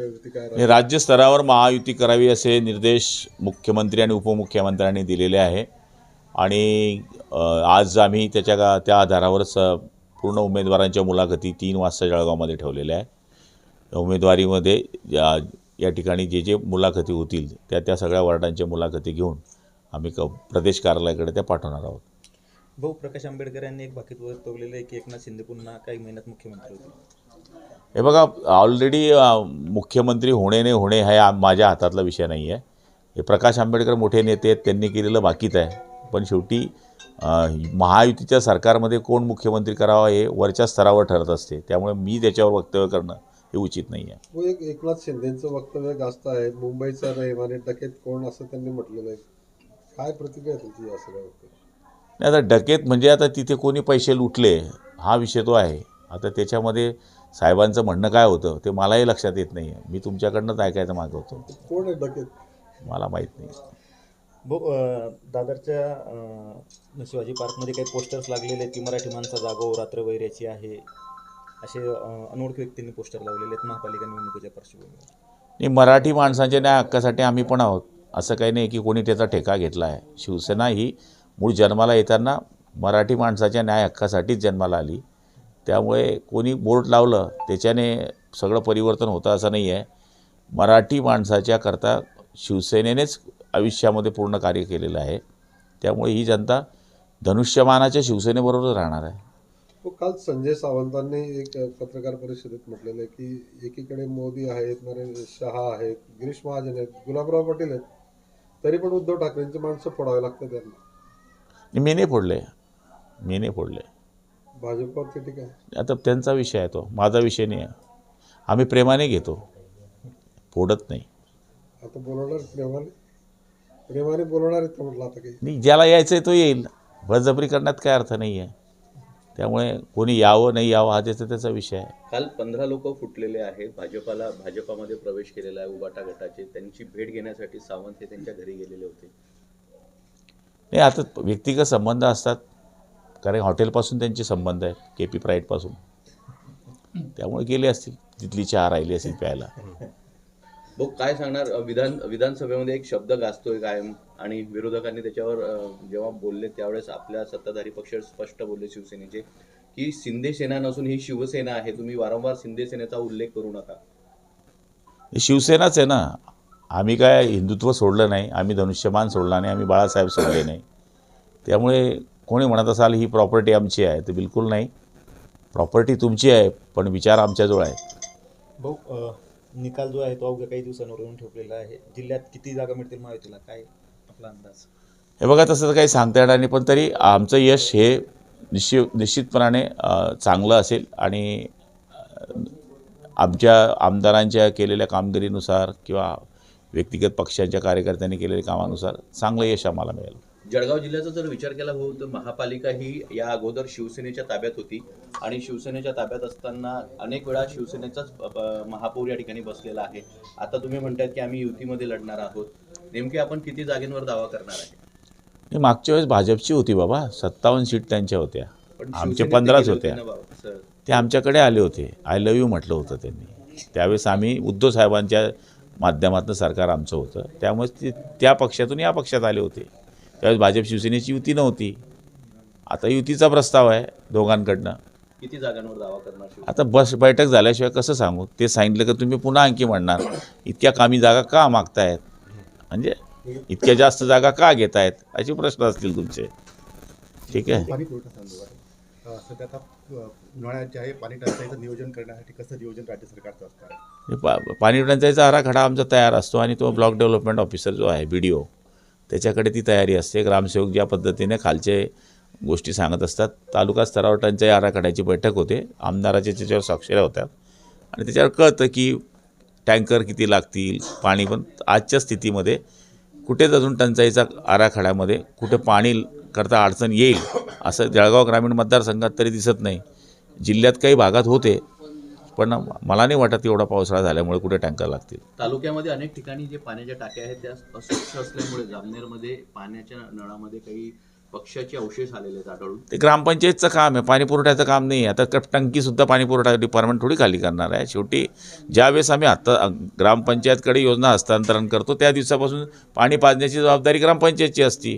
महायुती काय हे राज्य स्तरावर महायुती करावी असे निर्देश मुख्यमंत्री आणि उपमुख्यमंत्र्यांनी दिलेले आहे आणि आज आम्ही त्या आधारावरच पूर्ण उमेदवारांच्या मुलाखती 3 वाजता जळगावमध्ये ठेवलेल्या आहे। उमेदवारीमध्ये या ठिकाणी जे मुलाखती होतील त्या सगळ्या वार्डांच्या मुलाखती घेऊन आम्ही प्रदेश कार्यालयाकडे त्या पाठवणार आहोत। भाऊ, प्रकाश आंबेडकर यांनी एक भाकीत वर्तवलेलं आहे की एकनाथ शिंदे पुन्हा काही महिन्यात मुख्यमंत्री होतील। हे बघा, ऑलरेडी मुख्यमंत्री होणे नाही होणे हा माझ्या हातातला विषय नाही आहे। हे प्रकाश आंबेडकर मोठे नेते आहेत, त्यांनी केलेलं बाकीच आहे, पण शेवटी महायुतीच्या सरकारमध्ये कोण मुख्यमंत्री करावा हे वरच्या स्तरावर ठरत असते, त्यामुळे मी त्याच्यावर वक्तव्य करणं हे उचित नाही आहे। एकनाथ शिंदेंचं वक्तव्य जास्त आहे, मुंबईचा रहिवानी डकेत कोण असं त्यांनी म्हटलेलं आहे, काय प्रतिक्रिया तुमची या सगळ्या वक्तव्यावर? आता डकेत म्हणजे आता तिथे कोणी पैसे लुटले हा विषय तो आहे। आता त्याच्यामध्ये साहेबांचं म्हणणं काय होतं ते मलाही लक्षात येत नाही आहे, मी तुमच्याकडनंच ऐकायचं मागवतो। कोण आहे डकेत? मला माहीत नाही। भाऊ, दादरच्या शिवाजी पार्कमध्ये काही पोस्टर्स लागलेले आहेत की मराठी माणसा जागो रात्र वैऱ्याची आहे, असे अनोळखी व्यक्तींनी पोस्टर लावलेले आहेत महापालिका निवडणुकीच्या पार्श्वभूमीवर। नाही, मराठी माणसांच्या न्याय हक्कासाठी आम्ही पण आहोत, असं काही नाही की कोणी त्याचा ठेका घेतला आहे। शिवसेना ही मूळ जन्माला येताना मराठी माणसाच्या न्याय हक्कासाठीच जन्माला आली, त्यामुळे कोणी बोर्ड लावलं त्याच्याने सगळं परिवर्तन होतं असं नाही आहे। मराठी माणसाच्या करता शिवसेनेनेच आयुष्यामध्ये पूर्ण कार्य केलेलं आहे, त्यामुळे ही जनता धनुष्यमानाच्या शिवसेनेबरोबर राहणार आहे। काल संजय सावंतांनी एक पत्रकार परिषदेत म्हटलेलं आहे की एकीकडे मोदी आहेत, नरेंद्र शहा आहेत, गिरीश महाजन आहेत, गुलाबराव पाटील आहेत, तरी पण उद्धव ठाकरेंची माणसं फोडावे लागतात त्यांना। मी नाही फोडले। भाजपवरती ठीक आहे, आता त्यांचा विषय आहे, तो माझा विषय नाही आहे। आम्ही प्रेमाने घेतो, फोडत नाही। आता बोलवणार प्रेमाने बोलवणार आहेत का म्हटलं? आता काही नाही, ज्याला यायचं आहे तो येईल, बळजबरी करण्यात काय अर्थ नाही आहे। त्यामुळे कोणी यावं नाही यावं हा त्याचा विषय आहे। काल 15 लोक फुटलेले आहेत, भाजपामध्ये प्रवेश केलेला आहे उबाटा गटाचे, त्यांची भेट घेण्यासाठी सावंत हे त्यांच्या घरी गेलेले होते। नाही, आता व्यक्तिगत संबंध असतात, कारण हॉटेलपासून त्यांचे संबंध आहेत, KP प्राईडपासून, त्यामुळे गेले असतील, तिथली चहा राहिली असेल प्यायला। भाऊ, काय सांगणार? विधानसभेमध्ये एक शब्द गाजतोय कायम आणि विरोधकांनी त्याच्यावर जेव्हा बोलले त्यावेळेस आपल्या सत्ताधारी पक्ष स्पष्ट बोलले शिवसेनेचे की शिंदे सेना नसून ही शिवसेना आहे, तुम्ही वारंवार शिंदे सेनेचा उल्लेख करू नका। शिवसेनाच आहे ना, आम्ही काय हिंदुत्व सोडलं नाही, आम्ही धनुष्यमान सोडला नाही, आम्ही बाळासाहेब सोडले नाही। त्यामुळे कोणी म्हणत असाल ही प्रॉपर्टी आमची आहे, तर बिलकुल नाही, प्रॉपर्टी तुमची आहे पण विचार आमच्याजवळ आहेत। भाऊ, निकाल जो आहे तो अवघ्या काही दिवसांवर येऊन ठेवलेला आहे, जिल्ह्यात किती जागा मिळतील महायुतीला, काय आपला अंदाज? हे बघा, तसं तर काही सांगता येणार नाही, पण तरी आमचं यश हे निश्चितपणाने चांगलं असेल आणि आमच्या आमदारांच्या केलेल्या कामगिरीनुसार किंवा व्यक्तिगत पक्षांच्या कार्यकर्त्यांनी केलेल्या कामानुसार चांगलं यश आम्हाला मिळेल। जळगाव जिल्ह्याचा जर विचार केला भाऊ तर महापालिका ही या अगोदर शिवसेनेच्या ताब्यात होती आणि शिवसेनेच्या ताब्यात असताना अनेक वेळा शिवसेनेचाच महापौर या ठिकाणी बसलेला आहे। आता तुम्ही म्हणतायत की आम्ही युतीमध्ये लढणार आहोत, नेमके आपण किती जागेंवर दावा करणार आहे? मागच्या वेळेस भाजपची होती बाबा, 57 सीट त्यांच्या होत्या, आमच्या 15च होत्या, ते आमच्याकडे आले होते, आय लव्ह यू म्हटलं होतं त्यांनी, त्यावेळेस आम्ही उद्धव साहेबांच्या माध्यमातून सरकार आमचं होतं, त्यामुळे त्या पक्षातून या पक्षात आले होते। त्यावेळेस भाजप शिवसेनेची युती नव्हती, आता युतीचा प्रस्ताव आहे दोघांकडनं। किती जागांवर दावा करणार? आता बैठक झाल्याशिवाय कसं सांगू? ते सांगितलं की तुम्ही पुन्हा आणखी म्हणणार, इतक्या कमी जागा का मागतायत, म्हणजे इतक्या जास्त जागा का घेत आहेत, असे प्रश्न असतील तुमचे। ठीक आहे, पाणी पुरवठा सध्या आता उन्हाळ्यात जे आहे पाणी टंचाईचं नियोजन करण्यासाठी कसं नियोजन राज्य सरकारचं असतं आहे? पाणी टंचाईचा आराखडा आमचा तयार असतो आणि तो ब्लॉक डेव्हलपमेंट ऑफिसर जो आहे BDO त्याच्याकडे ती तयारी असते। ग्रामसेवक ज्या पद्धतीने खालचे गोष्टी सांगत असतात, तालुका स्तरावर टंचाई आराखड्याची बैठक होते, आमदाराच्या त्याच्यावर स्वाक्षऱ्या होतात आणि त्याच्यावर कळतं की टँकर किती लागतील, पाणी, पण आजच्या स्थितीमध्ये कुठेच अजून टंचाईचा आराखड्यामध्ये कुठे पाणी करता अडचण येईल असं जळगाव ग्रामीण मतदारसंघात तरी दिसत नाही। जिल्ह्यात काही भागात होते, पण मला नाही वाटत एवढा पावसाळा झाल्यामुळे कुठे टँकर लागतील। तालुक्यामध्ये अनेक ठिकाणी जे पाण्याच्या टाक्या आहेत त्या अस्वच्छ असल्यामुळे जामनेरमध्ये पाण्याच्या नळामध्ये काही पक्षाचे अवशेष आलेले आहेत आढळून. ते ग्रामपंचायतचं काम आहे, पाणी पुरवठ्याचं काम नाही. आता टंकीसुद्धा पाणी पुरवठा डिपार्टमेंट थोडी खाली करणार आहे. शेवटी ज्यावेळेस आम्ही आत्ता ग्रामपंचायतकडे योजना हस्तांतरण करतो त्या दिवसापासून पाणी पाजण्याची जबाबदारी ग्रामपंचायतची असती,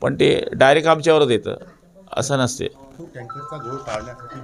पण ते डायरेक्ट आमच्यावरच येतं असं नसते. टँकरचा घोळ टाळण्यासाठी